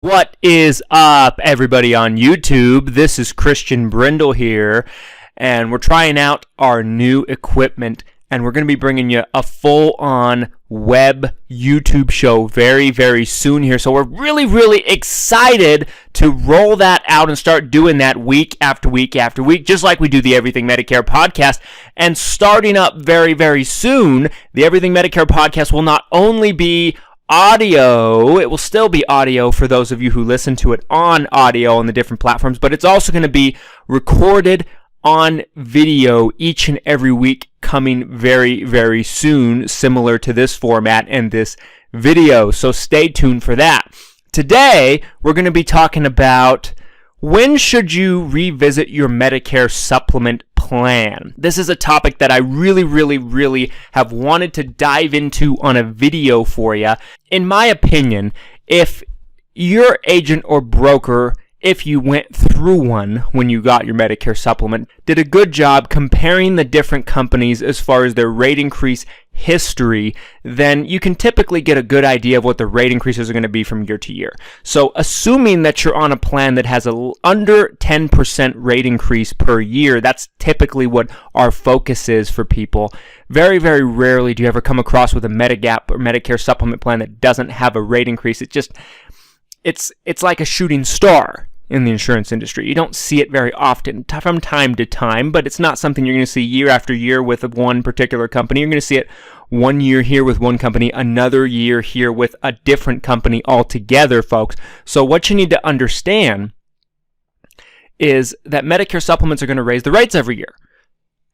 What is up, everybody on YouTube? This is Christian Brindle here, and we're trying out our new equipment, and we're going to be bringing you a full-on web YouTube show very, very soon here. So we're really excited to roll that out and start doing that week after week after week, just like we do the Everything Medicare Podcast. And starting up very, very soon, the Everything Medicare Podcast will not only be audio, it will still be audio for those of you who listen to it on audio on the different platforms, but it's also going to be recorded on video each and every week, coming very, very soon, similar to this format and this video. So stay tuned for that. Today, we're going to be talking about when should you revisit your Medicare supplement plan. This is a topic that I really have wanted to dive into on a video for you. In my opinion, if your agent or broker, if you went through one when you got your Medicare supplement, did a good job comparing the different companies as far as their rate increase history, then you can typically get a good idea of what the rate increases are going to be from year to year. So assuming that you're on a plan that has a under 10% rate increase per year, that's typically what our focus is for people. Very rarely do you ever come across with a Medigap or Medicare supplement plan that doesn't have a rate increase. It's like a shooting star in the insurance industry. You don't see it very often from time to time, but it's not something you're going to see year after year with one particular company. You're going to see it one year here with one company, another year here with a different company altogether, folks. So what you need to understand is that Medicare supplements are going to raise the rates every year.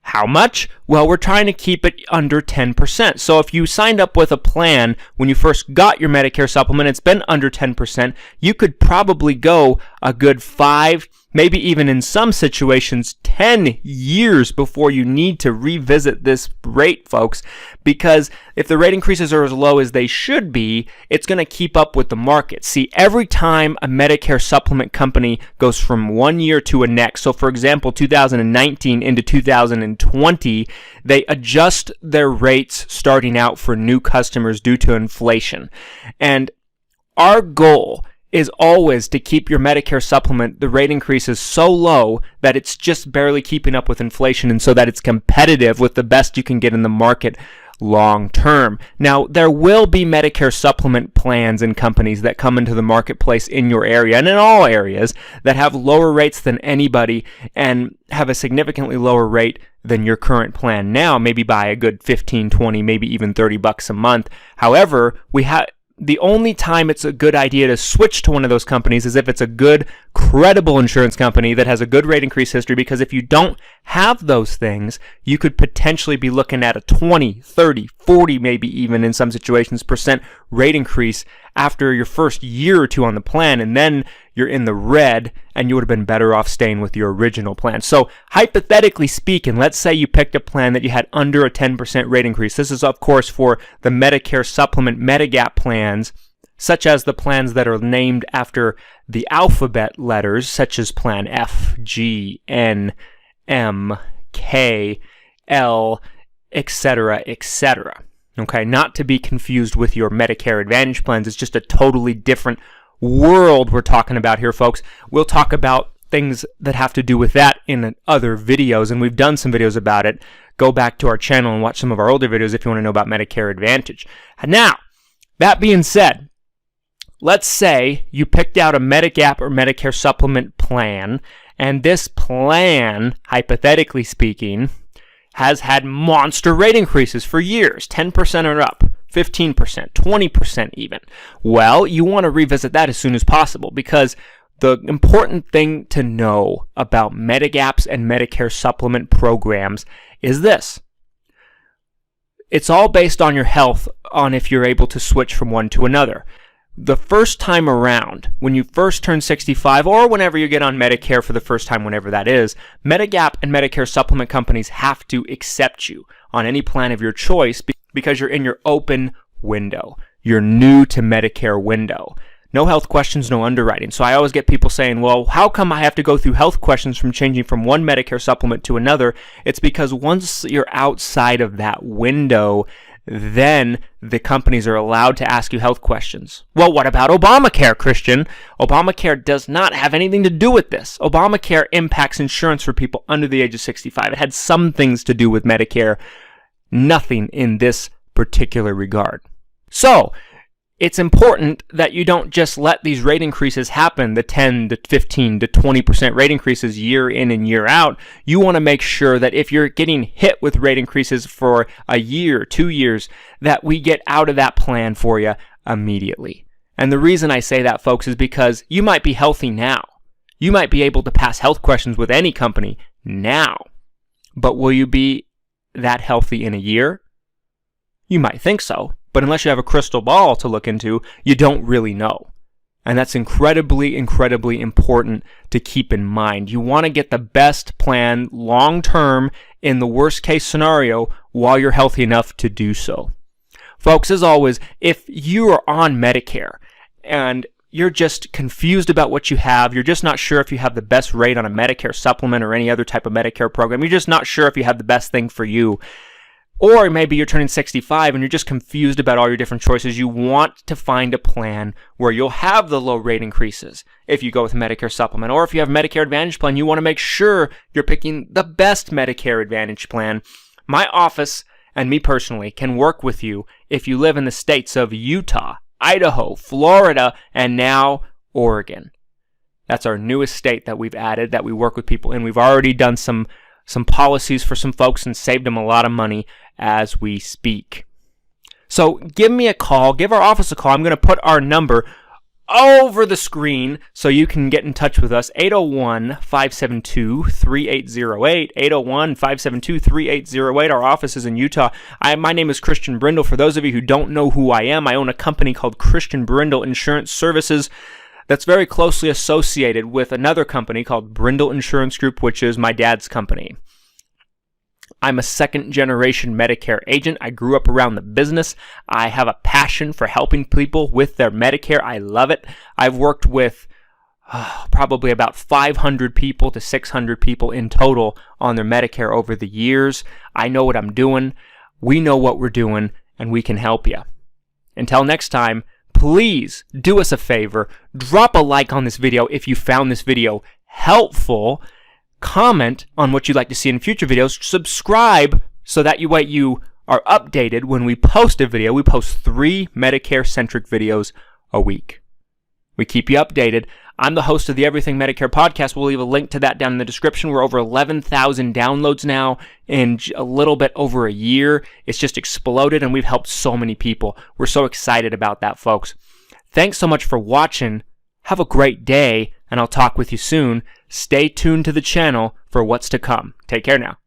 How much? Well, we're trying to keep it under 10%. So if you signed up with a plan when you first got your Medicare supplement, it's been under 10%, you could probably go a good 5, maybe even in some situations 10 years before you need to revisit this rate, folks, because if the rate increases are as low as they should be, it's going to keep up with the market. See, every time a Medicare supplement company goes from one year to a next, so for example, 2019 into 2020, they adjust their rates starting out for new customers due to inflation. And our goal is always to keep your Medicare supplement, the rate increases so low that it's just barely keeping up with inflation, and so that it's competitive with the best you can get in the market long term. Now, there will be Medicare supplement plans and companies that come into the marketplace in your area and in all areas that have lower rates than anybody and have a significantly lower rate than your current plan now, maybe by a good 15, 20, maybe even $30 a month. However, the only time it's a good idea to switch to one of those companies is if it's a good, credible insurance company that has a good rate increase history, because if you don't have those things, you could potentially be looking at a 20, 30, 40, maybe even in some situations, % rate increase after your first year or two on the plan, and then you're in the red, and you would have been better off staying with your original plan. So hypothetically speaking, let's say you picked a plan that you had under a 10% rate increase. This is, of course, for the Medicare supplement Medigap plans, such as the plans that are named after the alphabet letters, such as Plan F, G, N, M, K, L, etc., etc. Okay, not to be confused with your Medicare Advantage plans. It's just a totally different world we're talking about here, folks. We'll talk about things that have to do with that in other videos, and we've done some videos about it. Go back to our channel and watch some of our older videos if you want to know about Medicare Advantage. Now, that being said, let's say you picked out a Medigap or Medicare supplement plan, and this plan, hypothetically speaking, has had monster rate increases for years, 10% or up, 15%, 20% even. Well, you want to revisit that as soon as possible, because the important thing to know about Medigaps and Medicare supplement programs is this. It's all based on your health, on if you're able to switch from one to another. The first time around, when you first turn 65, or whenever you get on Medicare for the first time, whenever that is, Medigap and Medicare supplement companies have to accept you on any plan of your choice because you're in your open window. You're new to Medicare window. No health questions, no underwriting. So I always get people saying, well, how come I have to go through health questions from changing from one Medicare supplement to another? It's because once you're outside of that window, then the companies are allowed to ask you health questions. Well, what about Obamacare, Christian? Obamacare does not have anything to do with this. Obamacare impacts insurance for people under the age of 65. It had some things to do with Medicare, nothing in this particular regard. So, it's important that you don't just let these rate increases happen, the 10 to 15 to 20% rate increases year in and year out. You want to make sure that if you're getting hit with rate increases for a year, 2 years, that we get out of that plan for you immediately. And the reason I say that, folks, is because you might be healthy now. You might be able to pass health questions with any company now. But will you be that healthy in a year? You might think so. But unless you have a crystal ball to look into, you don't really know. And that's incredibly, incredibly important to keep in mind. You want to get the best plan long-term in the worst-case scenario while you're healthy enough to do so. Folks, as always, if you are on Medicare and you're just confused about what you have, you're just not sure if you have the best rate on a Medicare supplement or any other type of Medicare program, you're just not sure if you have the best thing for you, or maybe you're turning 65 and you're just confused about all your different choices. You want to find a plan where you'll have the low rate increases if you go with a Medicare supplement. Or if you have a Medicare Advantage plan, you want to make sure you're picking the best Medicare Advantage plan. My office and me personally can work with you if you live in the states of Utah, Idaho, Florida, and now Oregon. That's our newest state that we've added that we work with people in. We've already done some policies for some folks and saved them a lot of money as we speak. So give me a call, give our office a call. I'm going to put our number over the screen so you can get in touch with us. 801-572-3808, 801-572-3808. Our office is in Utah. My name is Christian Brindle. For those of you who don't know who I am, I own a company called Christian Brindle Insurance Services that's very closely associated with another company called Brindle Insurance Group, which is my dad's company. I'm a second-generation Medicare agent. I grew up around the business. I have a passion for helping people with their Medicare. I love it. I've worked with probably about 500 people to 600 people in total on their Medicare over the years. I know what I'm doing. We know what we're doing, and we can help you. Until next time, please do us a favor. Drop a like on this video if you found this video helpful. Comment on what you'd like to see in future videos. Subscribe so that you are updated when we post a video. We post 3 Medicare-centric videos a week. We keep you updated. I'm the host of the Everything Medicare Podcast. We'll leave a link to that down in the description. We're over 11,000 downloads now in a little bit over a year. It's just exploded, and we've helped so many people. We're so excited about that, folks. Thanks so much for watching. Have a great day, and I'll talk with you soon. Stay tuned to the channel for what's to come. Take care now.